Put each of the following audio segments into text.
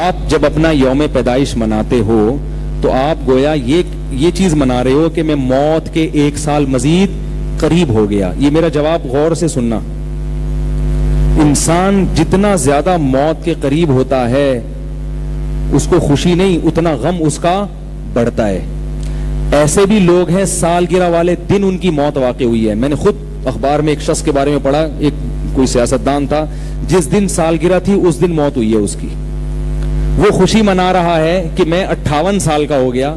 आप जब अपना यौम पैदाइश मनाते हो तो आप गोया ये चीज मना रहे हो कि मैं मौत के 1 साल मजीद करीब हो गया। ये मेरा जवाब गौर से सुनना। इंसान जितना ज्यादा मौत के करीब होता है उसको खुशी नहीं, उतना गम उसका बढ़ता है। ऐसे भी लोग हैं सालगिरह वाले दिन उनकी मौत वाक़ई हुई है। मैंने खुद अखबार में एक शख्स के बारे में पढ़ा, एक कोई सियासतदान था, जिस दिन सालगिरह थी उस दिन मौत हुई है उसकी। वो खुशी मना रहा है कि मैं 58 साल का हो गया,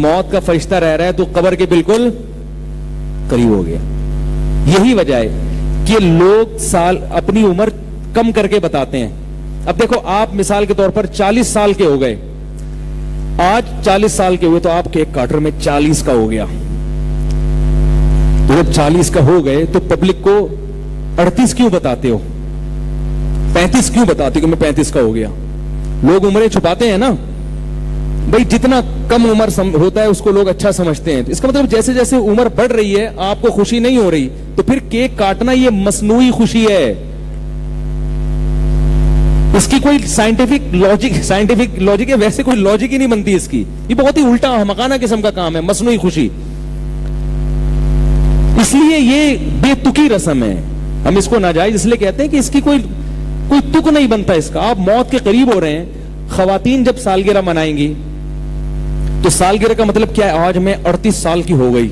मौत का फरिश्ता रह रहा है तो कब्र के बिल्कुल करीब हो गया। यही वजह है कि लोग अपनी उम्र कम करके बताते हैं। अब देखो, आप मिसाल के तौर पर 40 साल के हो गए, आज 40 साल के हुए तो आप केक काटर में 40 का हो गया। तो जब 40 का हो गए तो पब्लिक को 38 क्यों बताते हो, 35 क्यों बताते हो कि मैं 35 का हो गया? लोग उम्रें छुपाते हैं ना भाई, जितना कम उम्र होता है उसको लोग अच्छा समझते हैं। इसका मतलब जैसे जैसे उम्र बढ़ रही है आपको खुशी नहीं हो रही, तो फिर केक काटना ये मसनूई खुशी है। इसकी कोई साइंटिफिक लॉजिक है, वैसे कोई लॉजिक ही नहीं बनती इसकी। ये बहुत ही उल्टा हमकाना किस्म का काम है, मसनूई खुशी। इसलिए ये बेतुकी रस्म है, हम इसको नाजायज इसलिए कहते हैं कि इसकी कोई तुक नहीं बनता इसका। आप मौत के करीब हो रहे हैं। खवातीन जब सालगिरह मनाएंगी तो सालगिरह का मतलब क्या है? आज मैं 38 साल की हो गई,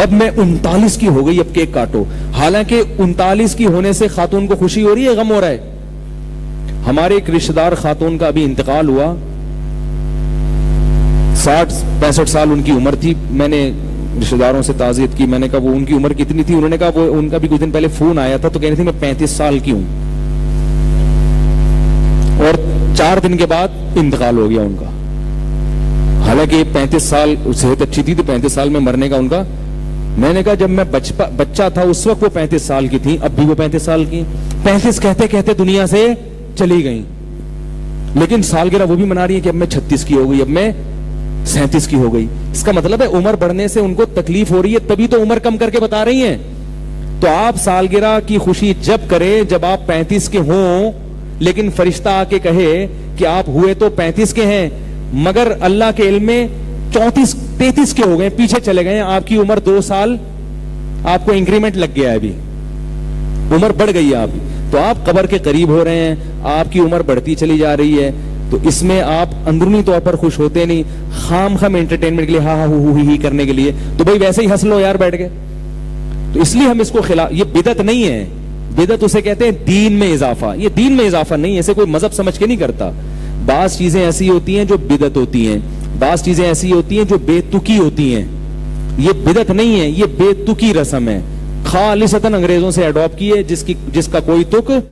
अब मैं 39 की हो गई, अब केक काटो। हालांकि 39 की होने से खातून को खुशी हो रही है, गम हो रहा है। हमारे एक रिश्तेदार खातून का अभी इंतकाल हुआ, 60-65 साल उनकी उम्र थी। मैंने रिश्तेदारों से ताज़ियत की, मैंने कहा वो उनकी उम्र कितनी थी? उन्होंने कहा वो उनका भी कुछ दिन पहले फोन आया था तो कह रही थी मैं 35 साल की हूं, और 4 दिन के बाद इंतकाल हो गया उनका। हालांकि 35 साल सेहत अच्छी थी तो 35 साल में मरने का उनका। मैंने कहा जब मैं बच्चा था उस वक्त वो 35 साल की थी, अब भी वो 35 साल की। 35 कहते कहते दुनिया से चली गई, लेकिन सालगिरह वो भी मना रही है कि अब मैं 36 की हो गई, अब मैं 37 की हो गई। इसका मतलब है उम्र बढ़ने से उनको तकलीफ हो रही है, तभी तो उम्र कम करके बता रही हैं। तो आप सालगिरह की खुशी जब करें जब आप 35 के हों, लेकिन फरिश्ता आके कहे कि आप हुए तो 35 के हैं मगर अल्लाह के इल्म में 34-33 के हो गए, पीछे चले गए, आपकी उम्र 2 साल आपको इंक्रीमेंट लग गया है, अभी उम्र बढ़ गई है आपकी, तो आप कब्र के करीब हो रहे हैं, आपकी उम्र बढ़ती चली जा रही है। तो इसमें आप अंदरूनी तौर पर खुश होते नहीं, खाम एंटरटेनमेंट के लिए हा हु ही करने के लिए, तो भाई वैसे ही हंस लो यार बैठ के। तो इसलिए हम इसको खिलाफ, ये बिदत नहीं है, बिदत उसे कहते हैं दीन में इजाफा। ये दीन में इजाफा नहीं है, ऐसे कोई मजहब समझ के नहीं करता। बाज चीजें ऐसी होती हैं जो बिदत होती हैं, बाज चीजें ऐसी होती हैं जो बेतुकी होती हैं। ये बिदत नहीं है, ये बेतुकी रस्म है, खालिसतन अंग्रेजों से अडॉप्ट की है, जिसका कोई तुक